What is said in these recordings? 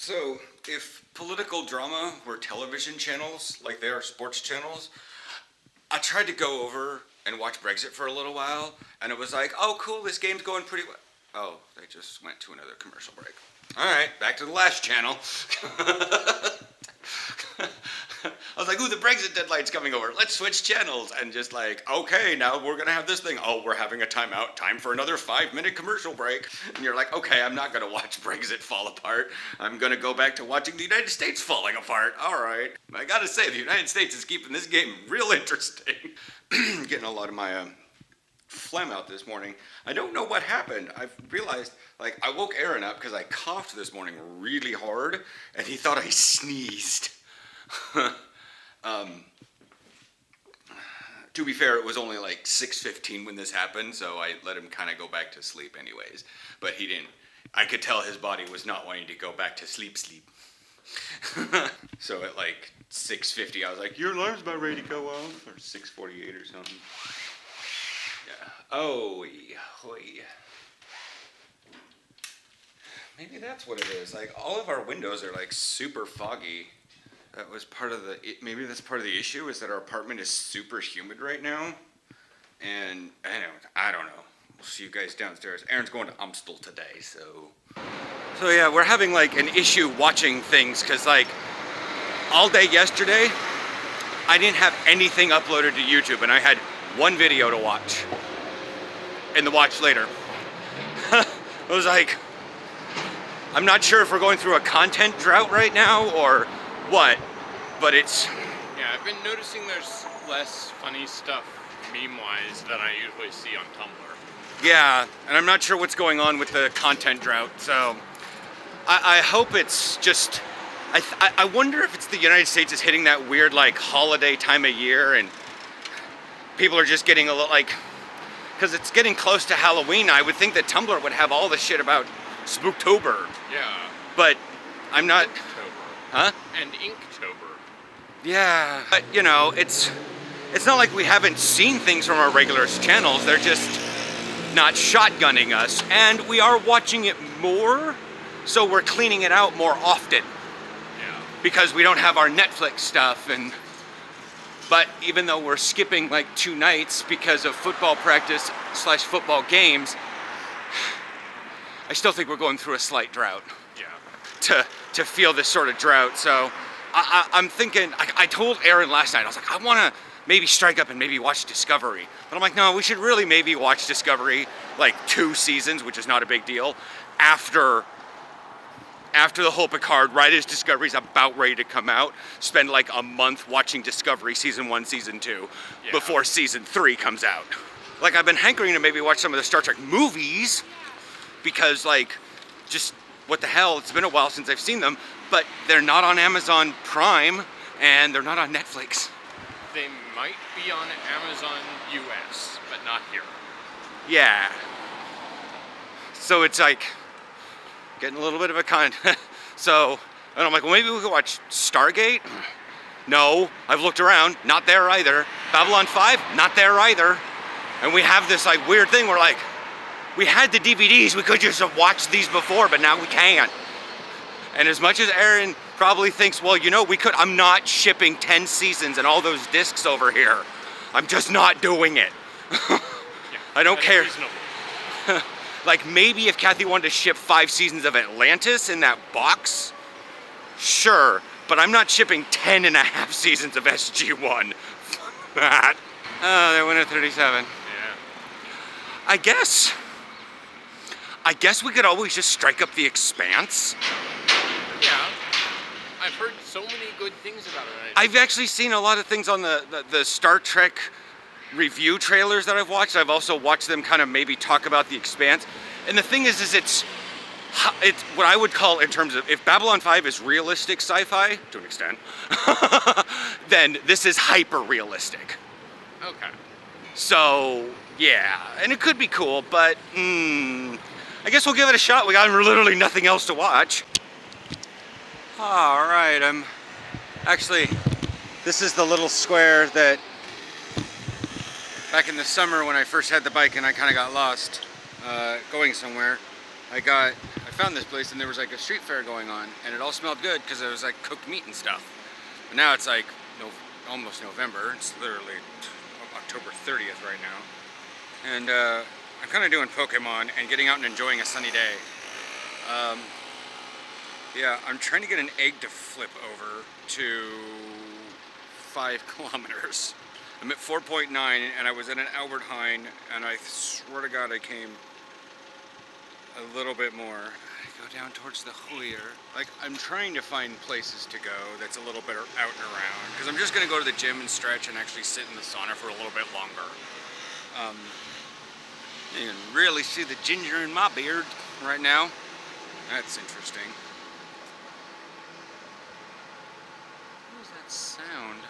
So, if political drama were television channels, like they are sports channels, I tried to go over and watch Brexit for a little while, and it was like, oh cool, this game's going pretty well. Oh, they just went to another commercial break. Alright, back to the last channel. I was like, ooh, the Brexit deadline's coming over. Let's switch channels. And just like, okay, now we're going to have this thing. Oh, we're having a timeout. Time for another 5-minute commercial break. And you're like, okay, I'm not going to watch Brexit fall apart. I'm going to go back to watching the United States falling apart. All right. I got to say, the United States is keeping this game real interesting. Getting a lot of my phlegm out this morning. I don't know what happened. I've realized, like, I woke Aaron up because I coughed this morning really hard, and he thought I sneezed. To be fair, it was only like 6:15 when this happened, so I let him kind of go back to sleep anyways. But he didn't. I could tell his body was not wanting to go back to sleep. So at like 6:50, I was like, your alarm's about ready to go off, or 6:48 or something. Yeah. Oh, hoy. Maybe that's what it is. Like, all of our windows are like super foggy. That was part of maybe that's part of the issue, is that our apartment is super humid right now. And I don't know. We'll see you guys downstairs. Aaron's going to Amstel today, so yeah, we're having like an issue watching things, because like all day yesterday, I didn't have anything uploaded to YouTube, and I had one video to watch and to watch later. I was like, I'm not sure if we're going through a content drought right now or what, but it's... Yeah, I've been noticing there's less funny stuff meme-wise than I usually see on Tumblr. Yeah, and I'm not sure what's going on with the content drought, so I hope it's just... I wonder if it's the United States is hitting that weird, like, holiday time of year, and people are just getting a little, like... Because it's getting close to Halloween, I would think that Tumblr would have all the shit about Spooktober. Yeah. But I'm not... Inktober. Huh? And Inktober. Yeah, but you know, it's not like we haven't seen things from our regular channels. They're just not shotgunning us, and we are watching it more, so we're cleaning it out more often. Yeah. Because we don't have our Netflix stuff, but even though we're skipping like 2 nights because of football practice / football games, I still think we're going through a slight drought. Yeah. To feel this sort of drought, so I'm thinking, I told Aaron last night, I was like, I want to maybe strike up and maybe watch Discovery. But I'm like, no, we should really maybe watch Discovery, like 2 seasons, which is not a big deal, after the whole Picard, right as Discovery's about ready to come out, spend like a month watching Discovery Season 1, Season 2, before Season 3 comes out. Like, I've been hankering to maybe watch some of the Star Trek movies, because like, just... what the hell, it's been a while since I've seen them, but they're not on Amazon Prime, and they're not on Netflix. They might be on Amazon US, but not here. Yeah. So it's like, getting a little bit of a so, and I'm like, well, maybe we could watch Stargate? No, I've looked around, not there either. Babylon 5, not there either. And we have this like weird thing where like, we had the DVDs, we could just have watched these before, but now we can't. And as much as Aaron probably thinks, well, you know, I'm not shipping 10 seasons and all those discs over here. I'm just not doing it. Yeah, I don't care. Reasonable. Like, maybe if Kathy wanted to ship 5 seasons of Atlantis in that box, sure, but I'm not shipping 10 and a half seasons of SG-1. That. Oh, they went at 37. Yeah. I guess we could always just strike up The Expanse. Yeah. I've heard so many good things about it. I've actually seen a lot of things on the Star Trek review trailers that I've watched. I've also watched them kind of maybe talk about The Expanse. And the thing is it's what I would call, in terms of, if Babylon 5 is realistic sci-fi, to an extent, then this is hyper-realistic. Okay. So, yeah. And it could be cool, but, I guess we'll give it a shot. We got literally nothing else to watch. Alright, this is the little square that back in the summer when I first had the bike and I kind of got lost going somewhere. I I found this place and there was like a street fair going on, and it all smelled good because it was like cooked meat and stuff. But now it's like almost November. It's literally October 30th right now, and I'm kind of doing Pokemon and getting out and enjoying a sunny day. Yeah, I'm trying to get an egg to flip over to 5 kilometers. I'm at 4.9, and I was at an Albert Heijn, and I swear to God I came a little bit more. I go down towards the Hoyer. Like, I'm trying to find places to go that's a little bit out and around, because I'm just going to go to the gym and stretch and actually sit in the sauna for a little bit longer. You can really see the ginger in my beard right now. That's interesting. What was that sound?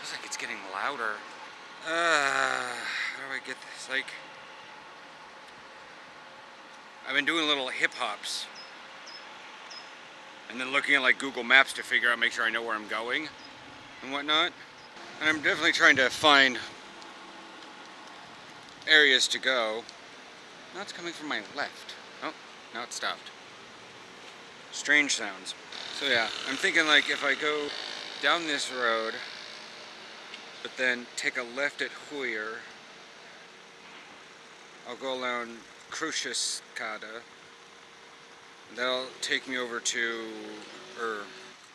Feels like it's getting louder. How do I get this? Like, I've been doing little hip hops, and then looking at like Google Maps to figure out, make sure I know where I'm going and whatnot. And I'm definitely trying to find areas to go. Now it's coming from my left. Oh, now it stopped. Strange sounds. So yeah, I'm thinking like if I go down this road, but then take a left at Hoyer, I'll go around Kruševskada. That'll take me over to,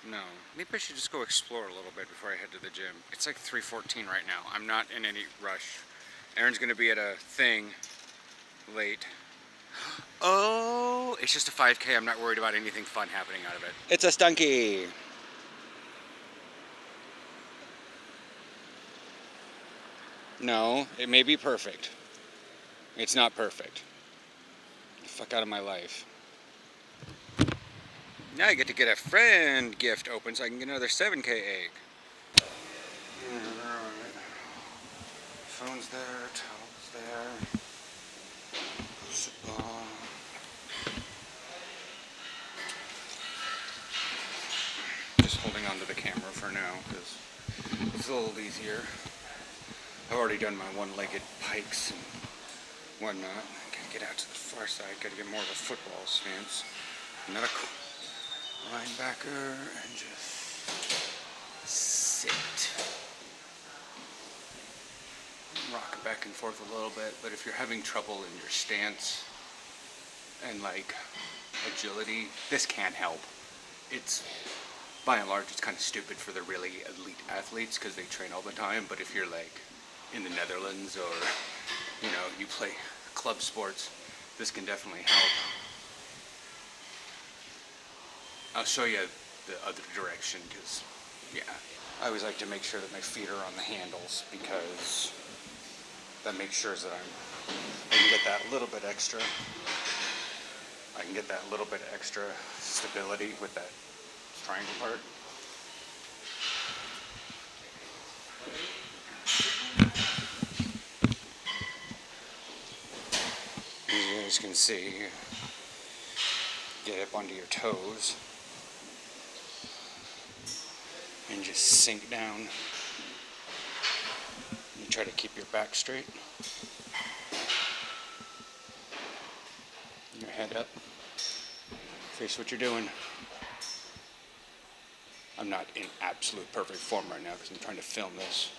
no, maybe I should just go explore a little bit before I head to the gym. It's like 3:14 right now. I'm not in any rush. Aaron's gonna be at a thing late. Oh, it's just a 5K. I'm not worried about anything fun happening out of it. It's a stunky. No, it may be perfect. It's not perfect. Get the fuck out of my life. Now I get to get a friend gift open so I can get another 7K egg. Phone's there, towel's there. Just holding onto the camera for now because it's a little easier. I've already done my one-legged pikes and whatnot. I gotta get out to the far side, gotta get more of a football stance. Not a linebacker, and just sit. Rock it back and forth a little bit, but if you're having trouble in your stance and like agility, this can help. It's, by and large, it's kind of stupid for the really elite athletes because they train all the time, but if you're like in the Netherlands or, you know, you play club sports, this can definitely help. I'll show you the other direction because, yeah, I always like to make sure that my feet are on the handles because that makes sure that I can get that little bit extra. I can get that little bit extra stability with that triangle part. As you guys can see, get up onto your toes and just sink down. You try to keep your back straight. Your head up. Face what you're doing. I'm not in absolute perfect form right now because I'm trying to film this.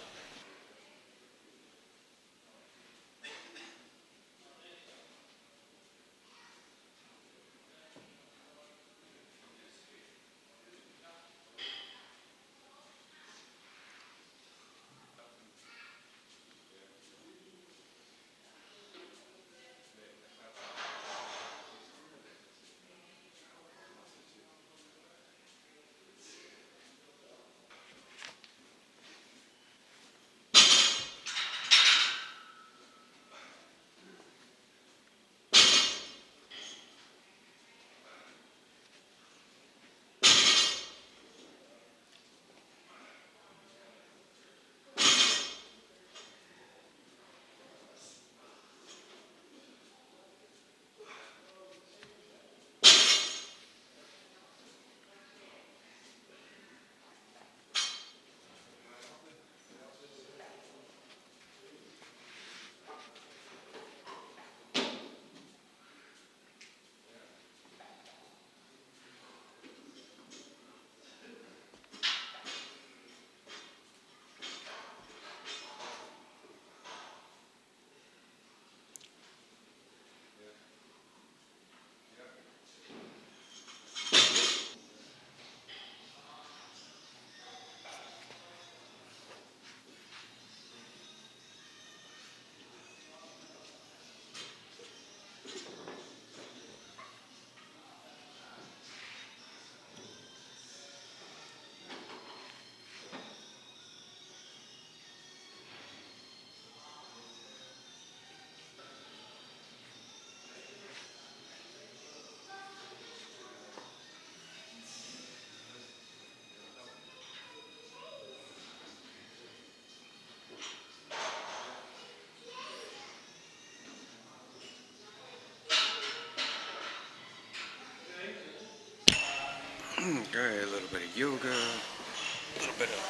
Okay, a little bit of yoga, a little bit of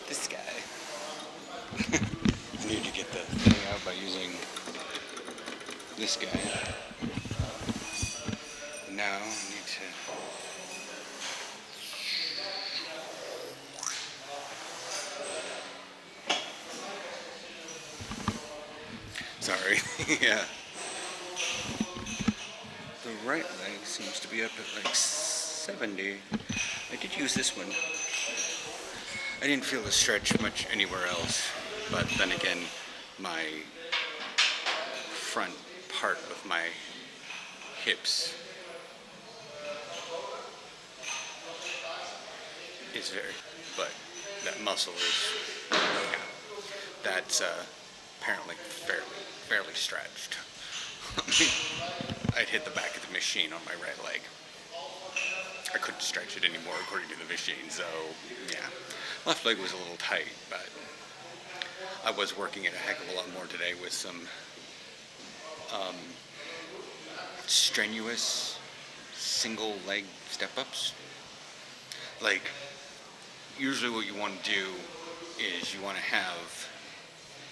this guy. I need to get the thing out by using this guy. Now I need to. Sorry. Yeah. The right leg seems to be up at like 70. I did use this one. I didn't feel the stretch much anywhere else, but then again, my front part of my hips is very, but that muscle is, yeah, that's apparently fairly stretched. I'd hit the back of the machine on my right leg. I couldn't stretch it anymore according to the machine, so yeah. Left leg was a little tight, but I was working it a heck of a lot more today with some strenuous single leg step-ups. Like, usually what you want to do is you want to have,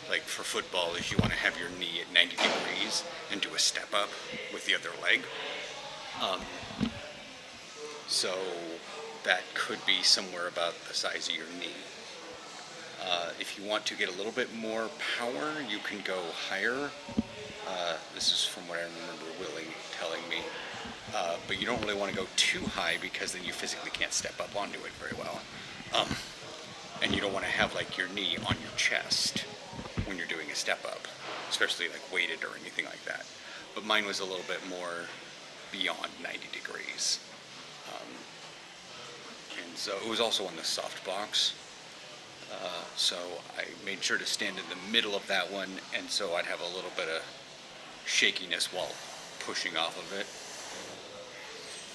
like for football, is you want to have your knee at 90 degrees and do a step up with the other leg. So that could be somewhere about the size of your knee. If you want to get a little bit more power, you can go higher. This is from what I remember Willie telling me. But you don't really want to go too high because then you physically can't step up onto it very well. And you don't want to have like your knee on your chest when you're doing a step up, especially like weighted or anything like that. But mine was a little bit more beyond 90 degrees. And so it was also on the soft box. So I made sure to stand in the middle of that one, and so I'd have a little bit of shakiness while pushing off of it.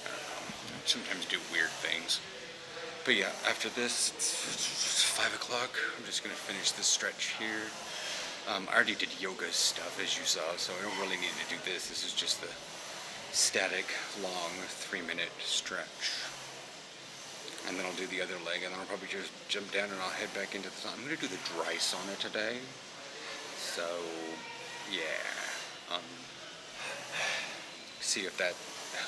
I'd sometimes do weird things. But yeah, after this, it's 5 o'clock. I'm just going to finish this stretch here. I already did yoga stuff, as you saw, so I don't really need to do this. This is just the static, long, 3-minute stretch. And then I'll do the other leg, and then I'll probably just jump down and I'll head back into the sauna. I'm going to do the dry sauna today. So, yeah. See if that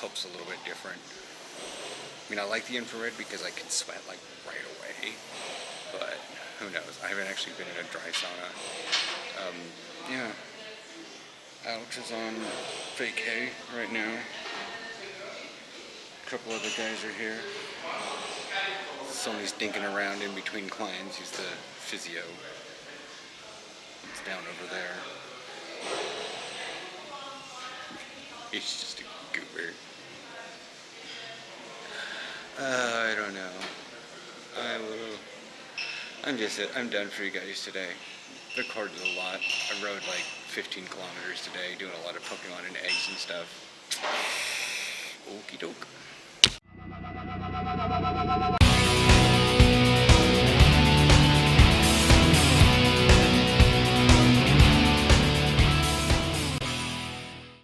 helps a little bit different. I mean, I like the infrared because I can sweat like right away. But who knows? I haven't actually been in a dry sauna. Yeah. Alex is on vacay right now. A couple other guys are here. Somebody's dinking around in between clients. He's the physio. He's down over there. He's just a goober. I don't know. I'm done for you guys today. Recorded a lot. I rode like 15 kilometers today, doing a lot of Pokemon and eggs and stuff. Okie doke.